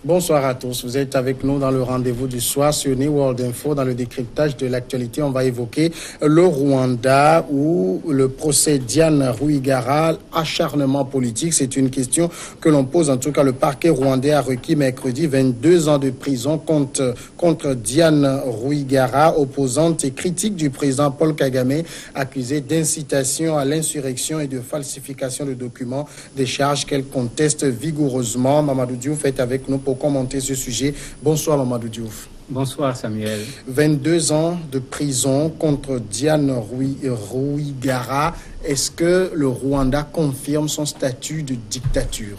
Bonsoir à tous. Vous êtes avec nous dans le rendez-vous du soir sur New World Info. Dans le décryptage de l'actualité, on va évoquer le Rwanda ou le procès Diane Rwigara, acharnement politique. C'est une question que l'on pose. En tout cas, le parquet rwandais a requis mercredi 22 ans de prison contre Diane Rwigara, opposante et critique du président Paul Kagame, accusée d'incitation à l'insurrection et de falsification de documents, des charges qu'elle conteste vigoureusement. Mamadou Diouf est avec nous pour commenter ce sujet. Bonsoir Mamadou Diouf. Bonsoir Samuel. 22 ans de prison contre Diane Rwigara. Est-ce que le Rwanda confirme son statut de dictature?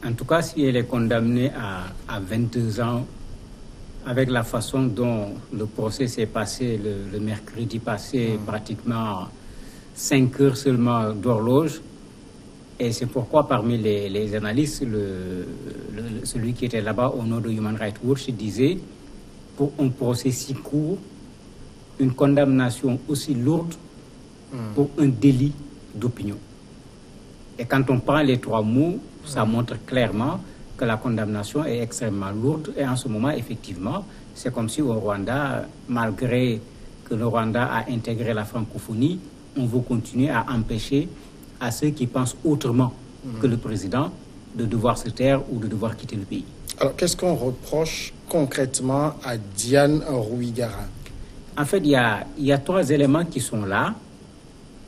En tout cas, si elle est condamnée à 22 ans, avec la façon dont le procès s'est passé le mercredi passé, pratiquement 5 heures seulement d'horloge. Et c'est pourquoi parmi les analystes, celui qui était là-bas au nom de Human Rights Watch disait, pour un procès si court, une condamnation aussi lourde pour un délit d'opinion. Et quand on prend les 3 mots, ça montre clairement que la condamnation est extrêmement lourde. Et en ce moment, effectivement, c'est comme si au Rwanda, malgré que le Rwanda a intégré la francophonie, on veut continuer à empêcher à ceux qui pensent autrement que le président de devoir se taire ou de devoir quitter le pays. Alors, qu'est-ce qu'on reproche concrètement à Diane Rwigara? En fait, il y a 3 éléments qui sont là,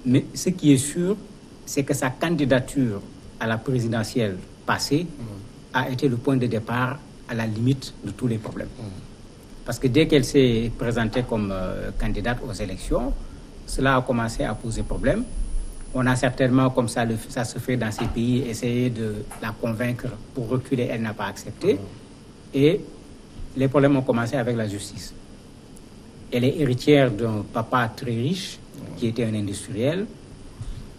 mais ce qui est sûr, c'est que sa candidature à la présidentielle passée a été le point de départ à la limite de tous les problèmes. Parce que dès qu'elle s'est présentée comme candidate aux élections, cela a commencé à poser problème. On a certainement, comme ça se fait dans ces pays, essayé de la convaincre pour reculer. Elle n'a pas accepté. Et les problèmes ont commencé avec la justice. Elle est héritière d'un papa très riche, qui était un industriel.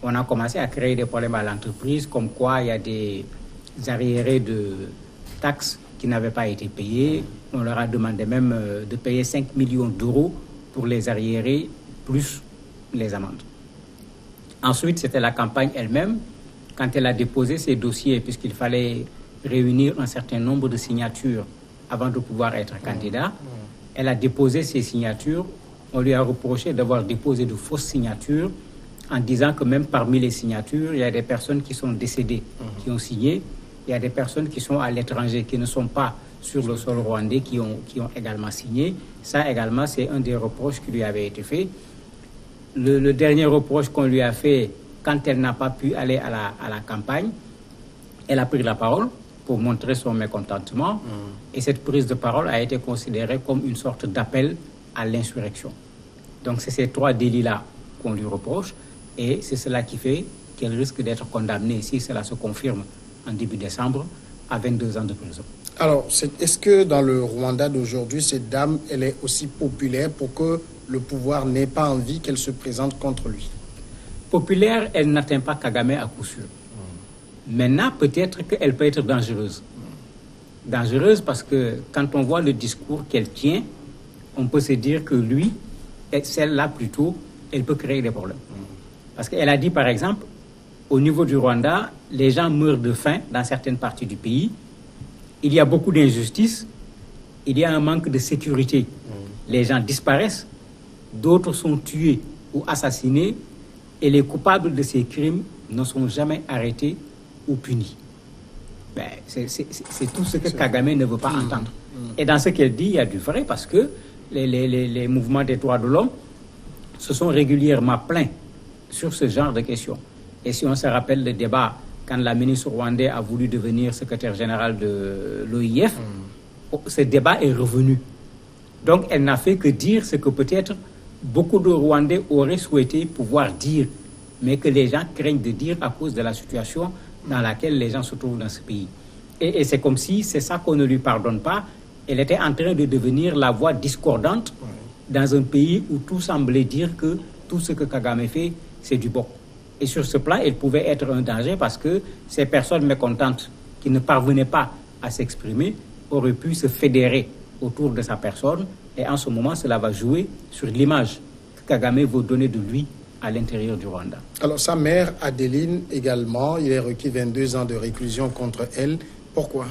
On a commencé à créer des problèmes à l'entreprise, comme quoi il y a des arriérés de taxes qui n'avaient pas été payés. On leur a demandé même de payer 5 millions d'euros pour les arriérés, plus les amendes. Ensuite, c'était la campagne elle-même, quand elle a déposé ses dossiers, puisqu'il fallait réunir un certain nombre de signatures avant de pouvoir être candidat. Elle a déposé ses signatures. On lui a reproché d'avoir déposé de fausses signatures en disant que même parmi les signatures, il y a des personnes qui sont décédées, qui ont signé. Il y a des personnes qui sont à l'étranger, qui ne sont pas sur le sol rwandais, qui ont également signé. Ça également, c'est un des reproches qui lui avait été fait. Le dernier reproche qu'on lui a fait, quand elle n'a pas pu aller à la campagne, elle a pris la parole pour montrer son mécontentement. Et cette prise de parole a été considérée comme une sorte d'appel à l'insurrection. Donc c'est ces 3 délits-là qu'on lui reproche. Et c'est cela qui fait qu'elle risque d'être condamnée, si cela se confirme en début décembre, à 22 ans de prison. Alors, est-ce que dans le Rwanda d'aujourd'hui, cette dame, elle est aussi populaire pour que le pouvoir n'ait pas envie qu'elle se présente contre lui? Populaire, elle n'atteint pas Kagame à coup sûr. Maintenant, peut-être qu'elle peut être dangereuse. Dangereuse parce que quand on voit le discours qu'elle tient, on peut se dire que lui, celle-là plutôt, elle peut créer des problèmes. Parce qu'elle a dit, par exemple, au niveau du Rwanda, les gens meurent de faim dans certaines parties du pays. Il y a beaucoup d'injustices. Il y a un manque de sécurité. Les gens disparaissent. D'autres sont tués ou assassinés. Et les coupables de ces crimes ne sont jamais arrêtés ou punis. Ben, c'est tout ce que Kagame ne veut pas entendre. Et dans ce qu'elle dit, il y a du vrai parce que les mouvements des droits de l'homme se sont régulièrement plaints sur ce genre de questions. Et si on se rappelle le débat, quand la ministre rwandaise a voulu devenir secrétaire générale de l'OIF, ce débat est revenu. Donc elle n'a fait que dire ce que peut-être beaucoup de Rwandais auraient souhaité pouvoir dire, mais que les gens craignent de dire à cause de la situation dans laquelle les gens se trouvent dans ce pays. Et c'est comme si c'est ça qu'on ne lui pardonne pas. Elle était en train de devenir la voix discordante dans un pays où tout semblait dire que tout ce que Kagame fait, c'est du bon. Et sur ce plan, elle pouvait être un danger parce que ces personnes mécontentes qui ne parvenaient pas à s'exprimer auraient pu se fédérer autour de sa personne. Et en ce moment, cela va jouer sur l'image que Kagame veut donner de lui à l'intérieur du Rwanda. Alors sa mère, Adeline, également, il est requis 22 ans de réclusion contre elle. Pourquoi?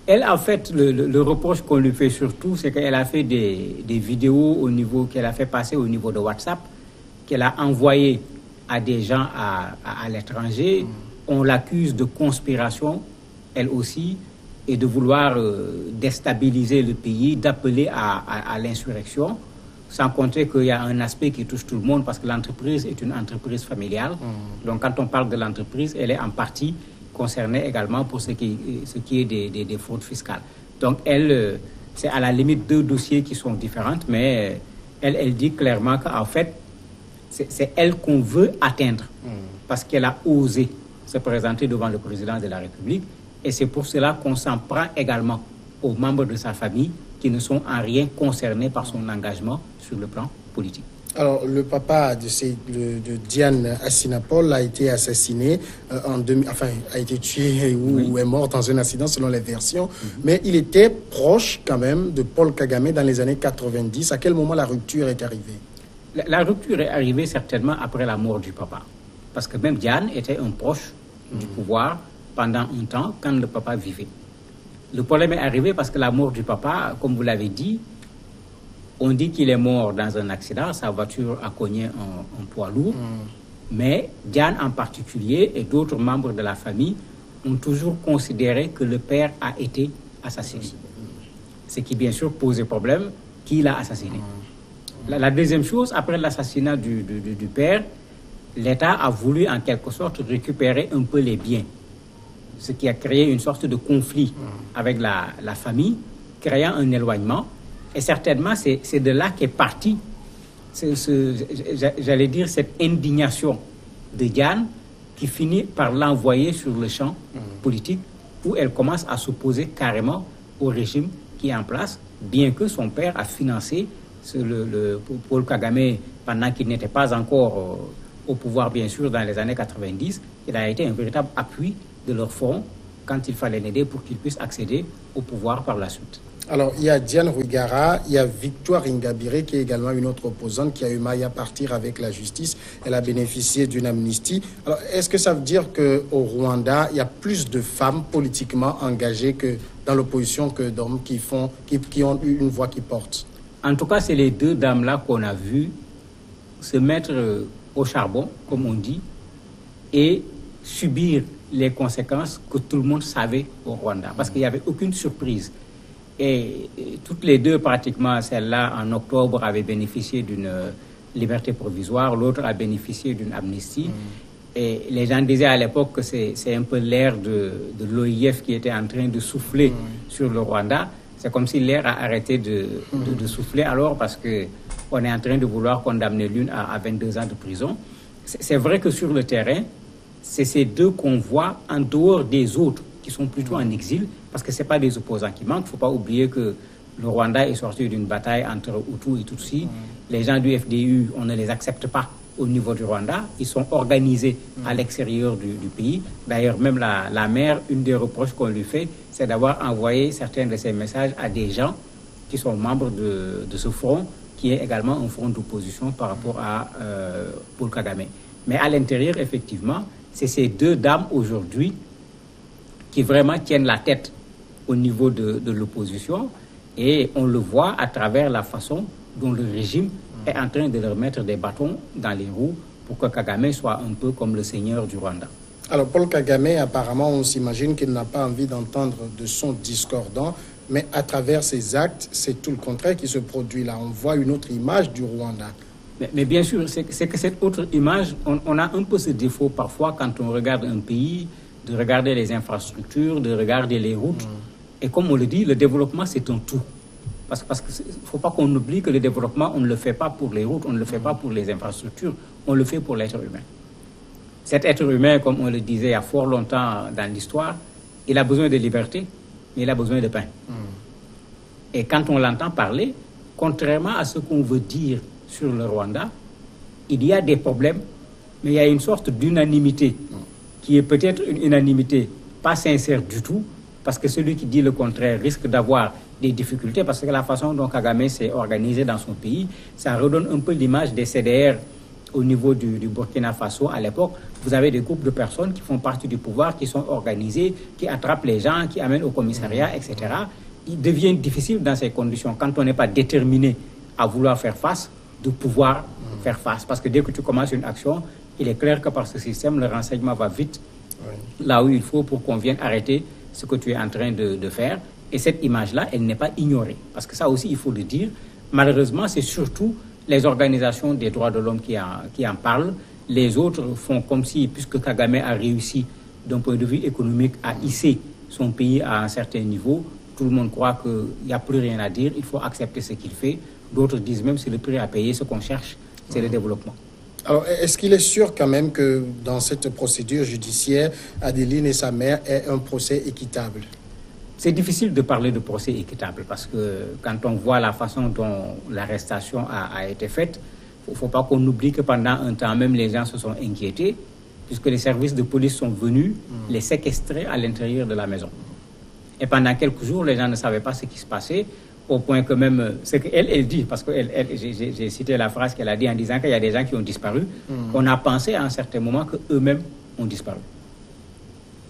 Elle, en fait, le reproche qu'on lui fait surtout, c'est qu'elle a fait des vidéos qu'elle a fait passer au niveau de WhatsApp, qu'elle a envoyées à des gens à l'étranger. On l'accuse de conspiration, elle aussi, et de vouloir déstabiliser le pays, d'appeler à l'insurrection, sans compter qu'il y a un aspect qui touche tout le monde, parce que l'entreprise est une entreprise familiale. Donc, quand on parle de l'entreprise, elle est en partie concernée également pour ce qui est des fraudes fiscales. Donc, elle, c'est à la limite 2 dossiers qui sont différents, mais elle dit clairement qu'en fait, c'est elle qu'on veut atteindre, parce qu'elle a osé se présenter devant le président de la République, et c'est pour cela qu'on s'en prend également aux membres de sa famille qui ne sont en rien concernés par son engagement sur le plan politique. Alors, le papa de Diane Assinapol a été assassiné, a été tué ou est mort dans un accident selon les versions, mais il était proche quand même de Paul Kagame dans les années 90. À quel moment la rupture est arrivée? La rupture est arrivée certainement après la mort du papa, parce que même Diane était un proche du pouvoir pendant un temps quand le papa vivait. Le problème est arrivé parce que la mort du papa, comme vous l'avez dit, on dit qu'il est mort dans un accident, sa voiture a cogné un poids lourd, mais Diane en particulier et d'autres membres de la famille ont toujours considéré que le père a été assassiné. Ce qui bien sûr posait problème, qui l'a assassiné. La deuxième chose, après l'assassinat du père, l'État a voulu en quelque sorte récupérer un peu les biens, ce qui a créé une sorte de conflit avec la famille, créant un éloignement. Et certainement, c'est de là qu'est partie, j'allais dire, cette indignation de Diane qui finit par l'envoyer sur le champ politique où elle commence à s'opposer carrément au régime qui est en place, bien que son père a financé Paul Kagame pendant qu'il n'était pas encore au pouvoir, bien sûr, dans les années 90. Il a été un véritable appui de leur front quand il fallait l'aider pour qu'il puisse accéder au pouvoir par la suite. Alors, il y a Diane Rwigara, il y a Victoire Ingabire, qui est également une autre opposante, qui a eu maille à partir avec la justice. Elle a bénéficié d'une amnistie. Alors, est-ce que ça veut dire qu'au Rwanda, il y a plus de femmes politiquement engagées que dans l'opposition que d'hommes qui ont eu une voix qui porte? En tout cas, c'est les 2 dames-là qu'on a vues se mettre au charbon, comme on dit, et subir les conséquences que tout le monde savait au Rwanda, parce qu'il n'y avait aucune surprise. Et toutes les 2, pratiquement, celle-là, en octobre, avait bénéficié d'une liberté provisoire, l'autre a bénéficié d'une amnistie. Et les gens disaient à l'époque que c'est un peu l'air de l'OIF qui était en train de souffler sur le Rwanda. C'est comme si l'air a arrêté de souffler alors, parce qu'on est en train de vouloir condamner l'une à 22 ans de prison. C'est vrai que sur le terrain, c'est ces 2 qu'on voit en dehors des autres qui sont plutôt en exil, parce que ce n'est pas des opposants qui manquent. Il ne faut pas oublier que le Rwanda est sorti d'une bataille entre Hutus et Tutsis. Les gens du FDU, on ne les accepte pas au niveau du Rwanda. Ils sont organisés à l'extérieur du pays. D'ailleurs, même la mère, une des reproches qu'on lui fait, c'est d'avoir envoyé certains de ces messages à des gens qui sont membres de ce front, qui est également un front d'opposition par rapport à Paul Kagame. Mais à l'intérieur, effectivement, c'est ces 2 dames aujourd'hui qui vraiment tiennent la tête au niveau de l'opposition, et on le voit à travers la façon dont le régime est en train de leur mettre des bâtons dans les roues pour que Kagame soit un peu comme le seigneur du Rwanda. Alors Paul Kagame, apparemment, on s'imagine qu'il n'a pas envie d'entendre de son discordant, mais à travers ses actes, c'est tout le contraire qui se produit là. On voit une autre image du Rwanda. Mais bien sûr, c'est que cette autre image, on a un peu ce défaut parfois quand on regarde un pays, de regarder les infrastructures, de regarder les routes. Et comme on le dit, le développement, c'est un tout. Parce qu'il ne faut pas qu'on oublie que le développement, on ne le fait pas pour les routes, on ne le fait pas pour les infrastructures, on le fait pour l'être humain. Cet être humain, comme on le disait il y a fort longtemps dans l'histoire, il a besoin de liberté, mais il a besoin de pain. Et quand on l'entend parler, contrairement à ce qu'on veut dire sur le Rwanda, il y a des problèmes, mais il y a une sorte d'unanimité qui est peut-être une unanimité pas sincère du tout, parce que celui qui dit le contraire risque d'avoir des difficultés, parce que la façon dont Kagame s'est organisé dans son pays, ça redonne un peu l'image des CDR au niveau du Burkina Faso à l'époque, vous avez des groupes de personnes qui font partie du pouvoir, qui sont organisés, qui attrapent les gens, qui amènent au commissariat, etc. Il devient difficile dans ces conditions, quand on n'est pas déterminé à vouloir faire face, de pouvoir faire face. Parce que dès que tu commences une action, il est clair que par ce système, le renseignement va vite là où il faut pour qu'on vienne arrêter ce que tu es en train de faire. Et cette image-là, elle n'est pas ignorée. Parce que ça aussi, il faut le dire. Malheureusement, c'est surtout les organisations des droits de l'homme qui en parlent. Les autres font comme si, puisque Kagame a réussi d'un point de vue économique à hisser son pays à un certain niveau, tout le monde croit qu'il n'y a plus rien à dire, il faut accepter ce qu'il fait. D'autres disent même que c'est le prix à payer, ce qu'on cherche, c'est le développement. Alors, est-ce qu'il est sûr quand même que dans cette procédure judiciaire, Adeline et sa mère aient un procès équitable? C'est difficile de parler de procès équitable parce que quand on voit la façon dont l'arrestation a été faite, il ne faut pas qu'on oublie que pendant un temps même, les gens se sont inquiétés puisque les services de police sont venus les séquestrer à l'intérieur de la maison. Et pendant quelques jours, les gens ne savaient pas ce qui se passait, au point que même, ce qu'elle dit, parce que j'ai cité la phrase qu'elle a dit en disant qu'il y a des gens qui ont disparu, on a pensé à un certain moment qu'eux-mêmes ont disparu.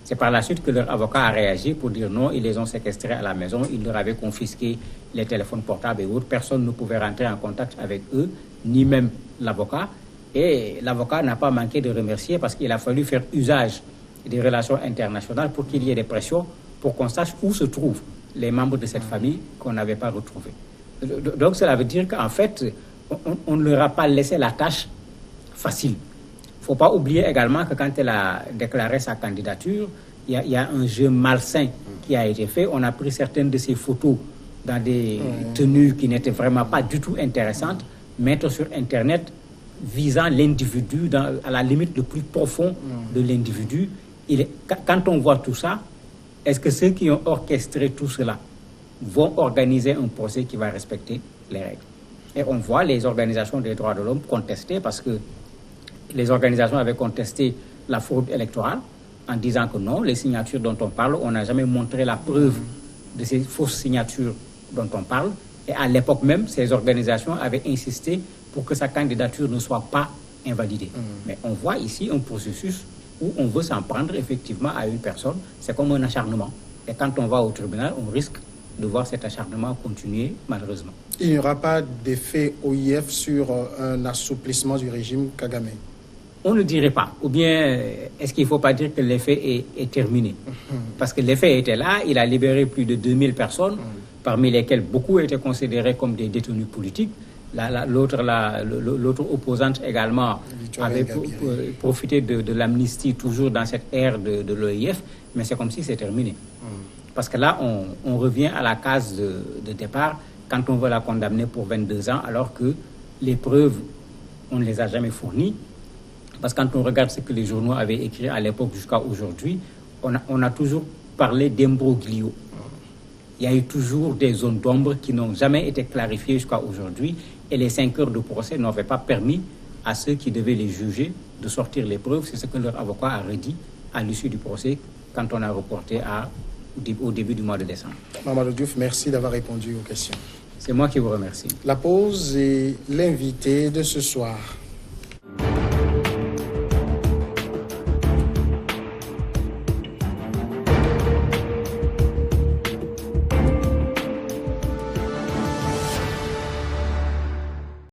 C'est par la suite que leur avocat a réagi pour dire non, ils les ont séquestrés à la maison, ils leur avaient confisqué les téléphones portables et autres. Personne ne pouvait rentrer en contact avec eux, ni même l'avocat. Et l'avocat n'a pas manqué de remercier parce qu'il a fallu faire usage des relations internationales pour qu'il y ait des pressions pour qu'on sache où se trouvent les membres de cette famille qu'on n'avait pas retrouvés. Donc cela veut dire qu'en fait, on ne leur a pas laissé la tâche facile. Il ne faut pas oublier également que quand elle a déclaré sa candidature, il y a un jeu malsain qui a été fait. On a pris certaines de ses photos dans des tenues qui n'étaient vraiment pas du tout intéressantes, mettre sur Internet visant l'individu à la limite le plus profond de l'individu. Quand on voit tout ça, est-ce que ceux qui ont orchestré tout cela vont organiser un procès qui va respecter les règles? Et on voit les organisations des droits de l'homme contester parce que les organisations avaient contesté la fraude électorale en disant que non, les signatures dont on parle, on n'a jamais montré la preuve de ces fausses signatures dont on parle. Et à l'époque même, ces organisations avaient insisté pour que sa candidature ne soit pas invalidée. Mais on voit ici un processus où on veut s'en prendre effectivement à une personne. C'est comme un acharnement. Et quand on va au tribunal, on risque de voir cet acharnement continuer, malheureusement. Il n'y aura pas d'effet OIF sur un assouplissement du régime Kagame? On ne dirait pas. Ou bien, est-ce qu'il ne faut pas dire que l'effet est terminé? Parce que l'effet était là, il a libéré plus de 2000 personnes, parmi lesquelles beaucoup étaient considérés comme des détenus politiques. L'autre opposante également avait profité de l'amnistie, toujours dans cette ère de l'OIF, mais c'est comme si c'est terminé. Parce que là, on revient à la case de départ quand on veut la condamner pour 22 ans, alors que les preuves, on ne les a jamais fournies. Parce que quand on regarde ce que les journaux avaient écrit à l'époque jusqu'à aujourd'hui, on a toujours parlé d'imbroglio. Il y a eu toujours des zones d'ombre qui n'ont jamais été clarifiées jusqu'à aujourd'hui. Et les 5 heures de procès n'avaient pas permis à ceux qui devaient les juger de sortir les preuves. C'est ce que leur avocat a redit à l'issue du procès quand on a reporté au début du mois de décembre. Mamadou Diouf, merci d'avoir répondu aux questions. C'est moi qui vous remercie. La pause est l'invité de ce soir.